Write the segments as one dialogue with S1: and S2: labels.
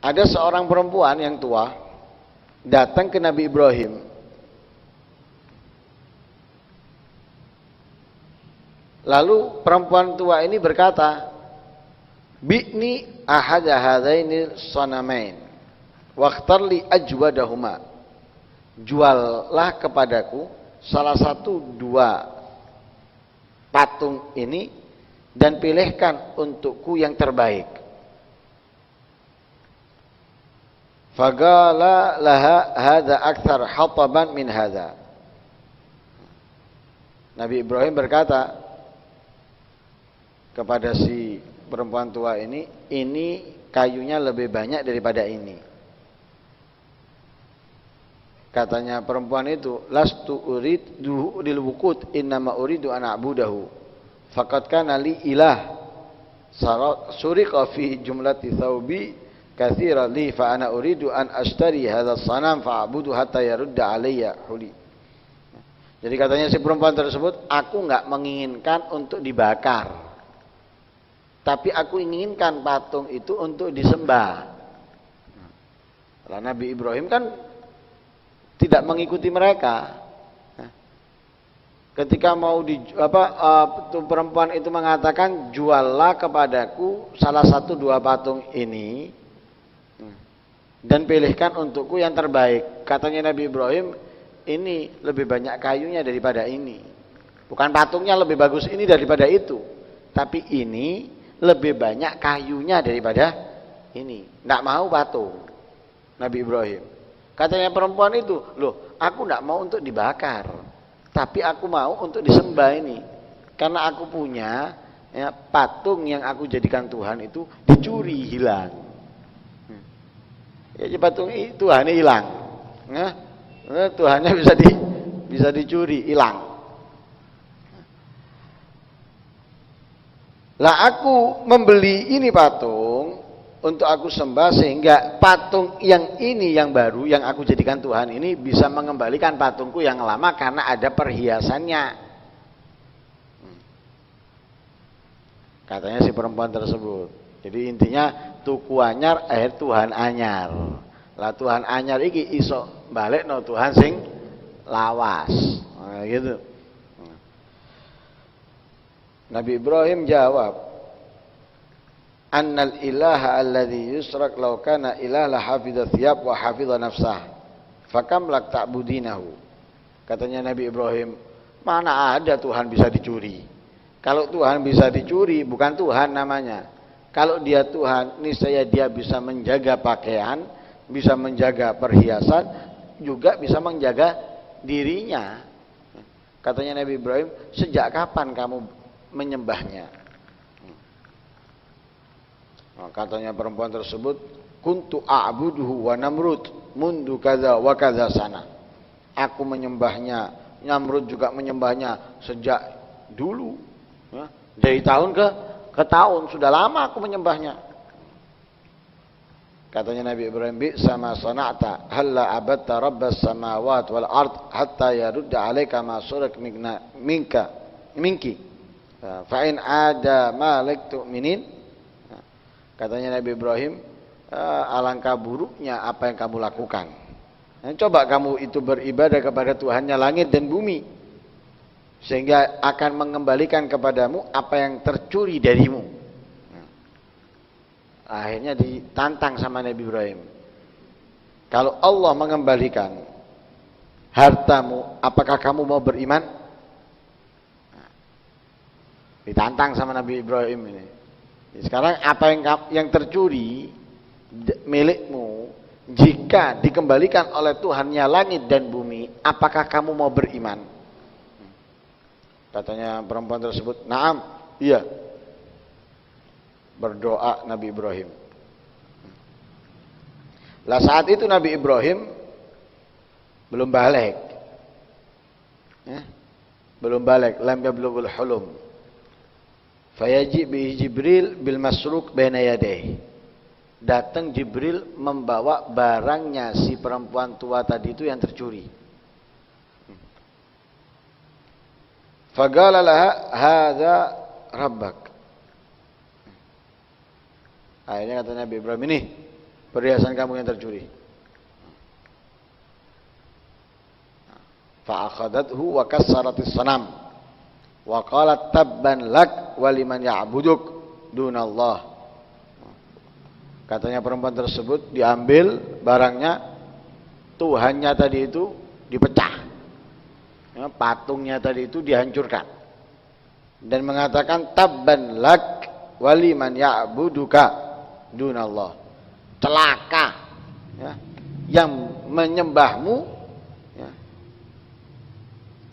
S1: Ada seorang perempuan yang tua datang ke Nabi Ibrahim. Lalu perempuan tua ini berkata, "Bi'ni ahada hadaini sanamain waqtarli ajwadahuma." Juallah kepadaku salah satu dua patung ini dan pilihkan untukku yang terbaik. Faqala laha hadza akthar hataban min hadza. Nabi Ibrahim berkata kepada si perempuan tua ini kayunya lebih banyak daripada ini. Katanya perempuan itu, lastu uridu lil wuqut innama uridu an a'budahu. Faqad kana li ilah suriqa fi jumlati thawbi katsira li fa ana uridu an ashtari hadha sanam fa'budu hatta yarudda alayya huli. Jadi katanya si perempuan tersebut, aku enggak menginginkan untuk dibakar, tapi aku inginkan patung itu untuk disembah. Nah, Nabi Ibrahim kan tidak mengikuti mereka. Ketika mau perempuan itu mengatakan, juallah kepadaku salah satu dua patung ini dan pilihkan untukku yang terbaik. Katanya Nabi Ibrahim, ini lebih banyak kayunya daripada ini. Bukan patungnya lebih bagus ini daripada itu, tapi ini lebih banyak kayunya daripada ini. Tidak mau patung Nabi Ibrahim. Katanya perempuan itu, loh, aku tidak mau untuk dibakar, tapi aku mau untuk disembah ini. Karena aku punya patung yang aku jadikan Tuhan itu dicuri, hilang. Ya patung Tuhannya hilang. Tuhannya bisa dicuri, hilang. Lah aku membeli ini patung untuk aku sembah, sehingga patung yang ini yang baru yang aku jadikan Tuhan ini bisa mengembalikan patungku yang lama karena ada perhiasannya. Katanya si perempuan tersebut. Jadi intinya tuku anyar Tuhan anyar. Lah Tuhan anyar iki iso balekno Tuhan sing lawas. Nah, gitu. Nabi Ibrahim jawab, annal ilaha alladhi yusrak law kana ilaha la hafidha thiyab wa hafidha nafsah fakam lak ta'budinahu. Katanya Nabi Ibrahim, mana ada Tuhan bisa dicuri. Kalau Tuhan bisa dicuri, bukan Tuhan namanya. Kalau dia Tuhan, niscaya dia bisa menjaga pakaian, bisa menjaga perhiasan, juga bisa menjaga dirinya. Katanya Nabi Ibrahim, sejak kapan kamu menyembahnya? Nah, katanya perempuan tersebut, kuntu a'buduhu wa Namrud mundu kaza wa kaza sana. Aku menyembahnya, Namrud juga menyembahnya sejak dulu, ya, dari tahun ke tahun, sudah lama aku menyembahnya. Katanya Nabi Ibrahim, bi sama sana'ta halla abadta rabbas samawat wal ard hatta yarudda alayka ma surak minki fa in ada malik tu'minin. Katanya Nabi Ibrahim, alangkah buruknya apa yang kamu lakukan. Coba kamu itu beribadah kepada Tuhannya langit dan bumi, sehingga akan mengembalikan kepadamu apa yang tercuri darimu. Akhirnya ditantang sama Nabi Ibrahim, kalau Allah mengembalikan hartamu, apakah kamu mau beriman? Ditantang sama Nabi Ibrahim ini. Sekarang apa yang tercuri milikmu, jika dikembalikan oleh Tuhannya langit dan bumi, apakah kamu mau beriman? Katanya perempuan tersebut, "Na'am, iya." Berdoa Nabi Ibrahim. Lah saat itu Nabi Ibrahim belum balik. Belum balik, lam yablughul hulum. Fayaji bi Jibril bil masruk baina yadayhi. Datang Jibril membawa barangnya si perempuan tua tadi itu yang tercuri. Faqala laha hadza rabbak. Akhirnya kata Nabi Ibrahim, ini perhiasan kamu yang tercuri. Fa akhadathu wa kassaratis sanam wa qalat tabban lak wa liman ya'buduk dunallah. Katanya perempuan tersebut diambil barangnya, Tuhannya tadi itu dipecah, ya, patungnya tadi itu dihancurkan, dan mengatakan tabban lak waliman ya'buduka dunallah, celaka ya, yang menyembahmu, ya.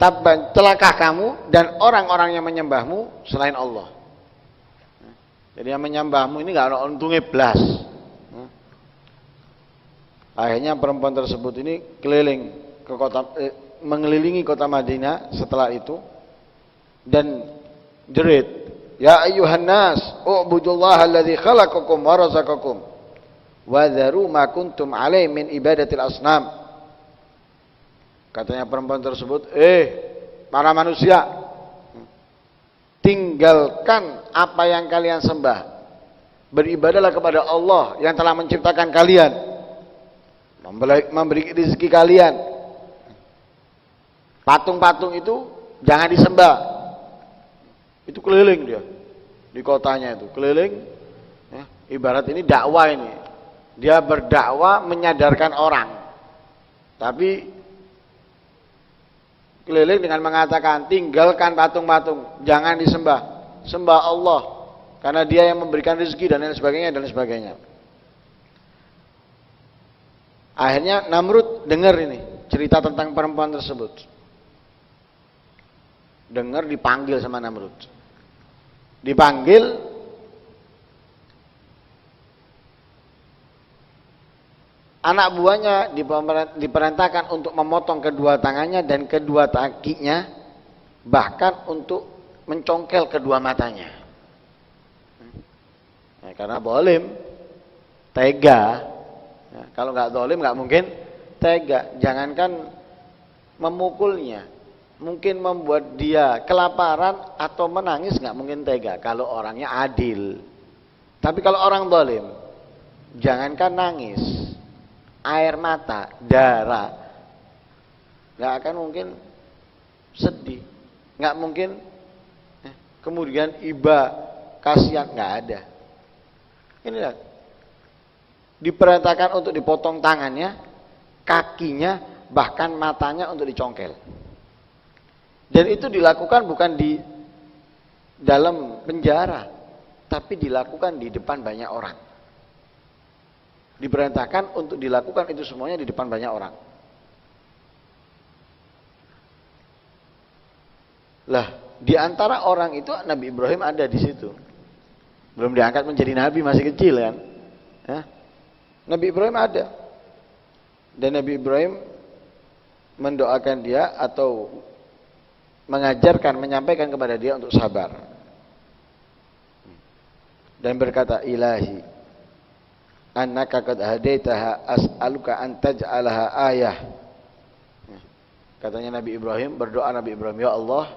S1: Tabban, celaka kamu dan orang-orang yang menyembahmu selain Allah. Jadi yang menyembahmu ini gak ada untungnya belas. Akhirnya perempuan tersebut ini keliling ke kota, mengelilingi kota Madinah setelah itu dan jerit, ya ayyuhan nas, u'budullaha alladzi khalaqakum wa razaqakum wa dharu ma kuntum alaihi min ibadatil asnam. Katanya perempuan tersebut, para manusia, tinggalkan apa yang kalian sembah, beribadahlah kepada Allah yang telah menciptakan kalian, memberi rezeki kalian. Patung-patung itu jangan disembah. Itu keliling dia di kotanya, itu keliling ya, ibarat ini dakwah, ini dia berdakwah menyadarkan orang, tapi keliling dengan mengatakan tinggalkan patung-patung, jangan disembah, sembah Allah karena dia yang memberikan rezeki dan lain sebagainya dan sebagainya. Akhirnya Namrud dengar ini cerita tentang perempuan tersebut, dengar, dipanggil sama Namrud, dipanggil, anak buahnya diperintahkan untuk memotong kedua tangannya dan kedua kakinya, bahkan untuk mencongkel kedua matanya. Ya, karena zalim, tega. Ya, kalau nggak zalim nggak mungkin tega. Jangankan memukulnya, mungkin membuat dia kelaparan atau menangis nggak mungkin tega kalau orangnya adil. Tapi kalau orang zalim, jangankan nangis, air mata, darah, nggak akan mungkin sedih, nggak mungkin kemudian iba kasihan, nggak ada. Ini lihat, diperintahkan untuk dipotong tangannya, kakinya, bahkan matanya untuk dicongkel. Dan itu dilakukan bukan di dalam penjara, tapi dilakukan di depan banyak orang. Diperintahkan untuk dilakukan itu semuanya di depan banyak orang. Lah, di antara orang itu Nabi Ibrahim ada di situ. Belum diangkat menjadi nabi, masih kecil kan. Ya? Nabi Ibrahim ada. Dan Nabi Ibrahim mendoakan dia atau mengajarkan, menyampaikan kepada dia untuk sabar. Dan berkata, Ilahi, annaka qad hadaitaha as'aluka an taj'alaha ayah. Katanya Nabi Ibrahim, berdoa Nabi Ibrahim, ya Allah,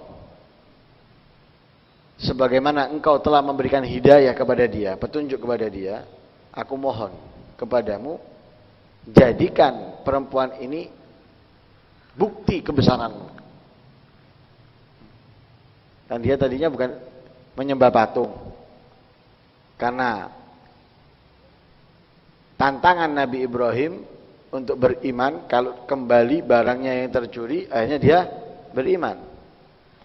S1: sebagaimana engkau telah memberikan hidayah kepada dia, petunjuk kepada dia, aku mohon kepadamu, jadikan perempuan ini bukti kebesaranmu. Dan dia tadinya bukan menyembah patung, karena tantangan Nabi Ibrahim untuk beriman, kalau kembali barangnya yang tercuri, akhirnya dia beriman.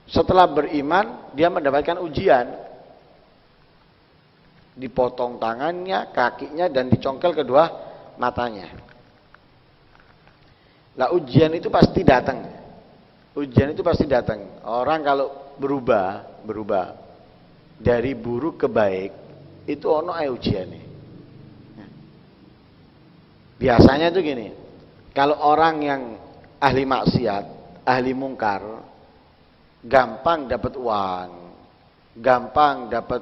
S1: Setelah beriman, dia mendapatkan ujian. Dipotong tangannya, kakinya, dan dicongkel kedua matanya. Lah, ujian itu pasti datang. Ujian itu pasti datang. Orang kalau berubah dari buruk ke baik, itu ono ujiannya. Biasanya itu gini, kalau orang yang ahli maksiat, ahli mungkar, gampang dapat uang, gampang dapat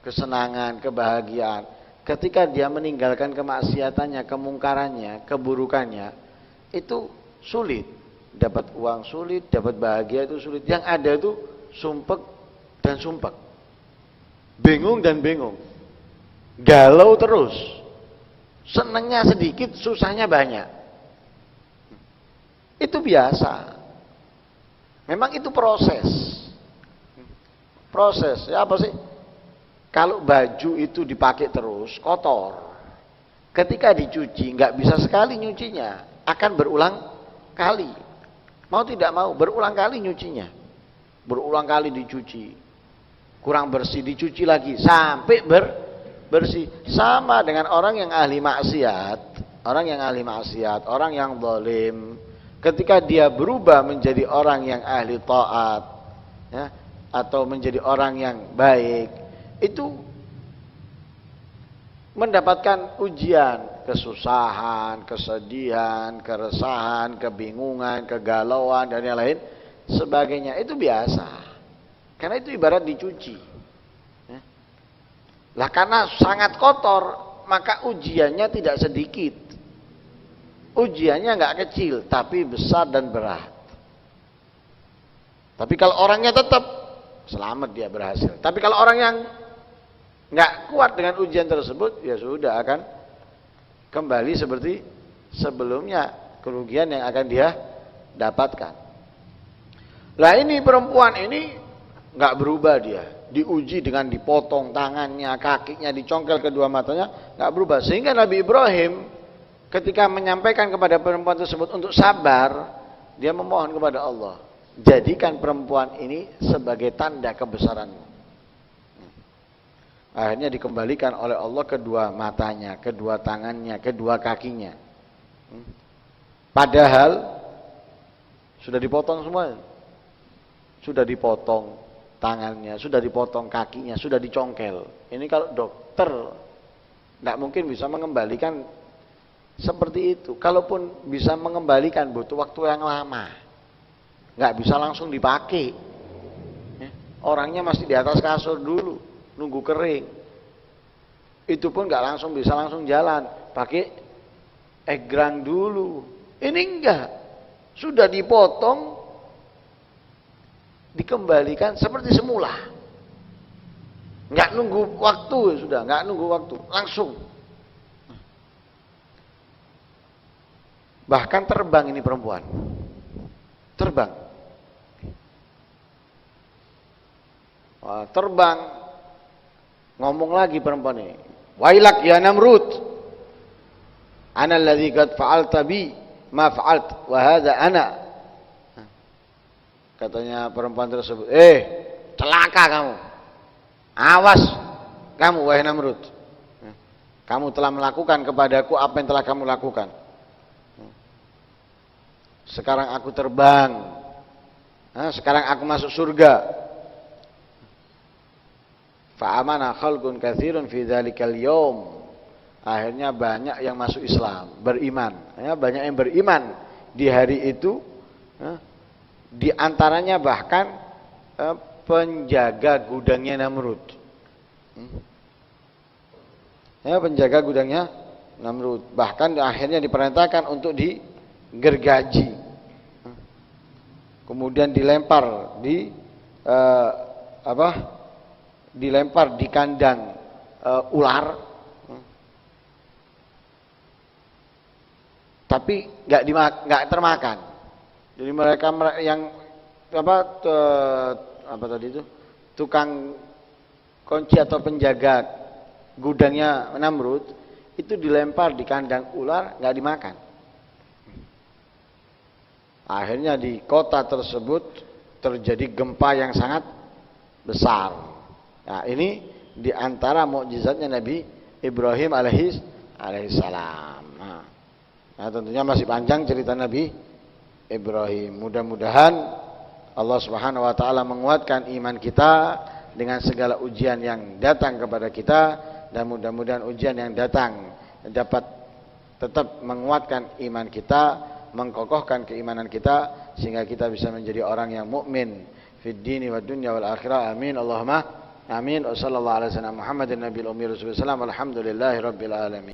S1: kesenangan, kebahagiaan. Ketika dia meninggalkan kemaksiatannya, kemungkarannya, keburukannya, itu sulit. Dapat uang sulit, dapat bahagia itu sulit. Yang ada itu sumpek dan sumpek, bingung dan bingung, galau terus. Senengnya sedikit, susahnya banyak. Itu biasa. Memang itu proses. Proses, ya apa sih? Kalau baju itu dipakai terus, kotor. Ketika dicuci, nggak bisa sekali nyucinya, akan berulang kali. Mau tidak mau, berulang kali nyucinya. Berulang kali dicuci. Kurang bersih, dicuci lagi, sampai bersih. Sama dengan orang yang ahli maksiat. Orang yang ahli maksiat, orang yang zalim. Ketika dia berubah menjadi orang yang ahli taat, ya, atau menjadi orang yang baik, itu mendapatkan ujian, kesusahan, kesedihan, keresahan, kebingungan, kegalauan, dan yang lain sebagainya. Itu biasa, karena itu ibarat dicuci. Lah karena sangat kotor, maka ujiannya tidak sedikit. Ujiannya nggak kecil, tapi besar dan berat. Tapi kalau orangnya tetap selamat, dia berhasil. Tapi kalau orang yang nggak kuat dengan ujian tersebut, ya sudah akan kembali seperti sebelumnya, kerugian yang akan dia dapatkan. Lah ini perempuan ini nggak berubah, dia diuji dengan dipotong tangannya, kakinya, dicongkel kedua matanya, nggak berubah. Sehingga Nabi Ibrahim ketika menyampaikan kepada perempuan tersebut untuk sabar, dia memohon kepada Allah, jadikan perempuan ini sebagai tanda kebesaranmu. Akhirnya dikembalikan oleh Allah kedua matanya, kedua tangannya, kedua kakinya. Padahal sudah dipotong semua. Sudah dipotong tangannya, sudah dipotong kakinya, sudah dicongkel. Ini kalau dokter tidak mungkin bisa mengembalikan seperti itu. Kalaupun bisa mengembalikan butuh waktu yang lama. Nggak bisa langsung dipakai. Orangnya masih di atas kasur dulu, nunggu kering. Itu pun nggak langsung bisa langsung jalan, pakai egrang dulu. Ini enggak, sudah dipotong, dikembalikan seperti semula. Nggak nunggu waktu, sudah nggak nunggu waktu, langsung. Bahkan terbang ini perempuan, terbang. Wah, terbang. Ngomong lagi perempuan ini, wailak ya Namrud, ana alladzi qad fa'alta bi ma fa'alt wa hadza ana. Katanya perempuan tersebut, celaka kamu, awas kamu wahai Namrud, kamu telah melakukan kepadaku apa yang telah kamu lakukan. Sekarang aku terbang, sekarang aku masuk surga. Fa'amana khalqun katsirun fi dzalikal yaum. Akhirnya banyak yang masuk Islam, beriman. Ya, banyak yang beriman di hari itu. Di antaranya bahkan penjaga gudangnya Namrud. Ya, penjaga gudangnya Namrud. Bahkan akhirnya diperintahkan untuk digergaji. Kemudian dilempar dilempar di kandang ular, tapi nggak termakan. Jadi mereka yang apa tadi itu, tukang kunci atau penjaga gudangnya Namrud itu dilempar di kandang ular, nggak dimakan. Akhirnya di kota tersebut terjadi gempa yang sangat besar. Nah, ini diantara mukjizatnya Nabi Ibrahim alaihissalam. Nah, tentunya masih panjang cerita Nabi Ibrahim. Mudah-mudahan Allah Subhanahu wa taala menguatkan iman kita dengan segala ujian yang datang kepada kita, dan mudah-mudahan ujian yang datang dapat tetap menguatkan iman kita, mengkokohkan keimanan kita, sehingga kita bisa menjadi orang yang mukmin fid dini wad dunya wal akhirah. Amin Allahumma amin. Wassallallahu ala sayyidina Muhammadin nabiyil ummi rasulillah. Alhamdulillahirabbil alamin.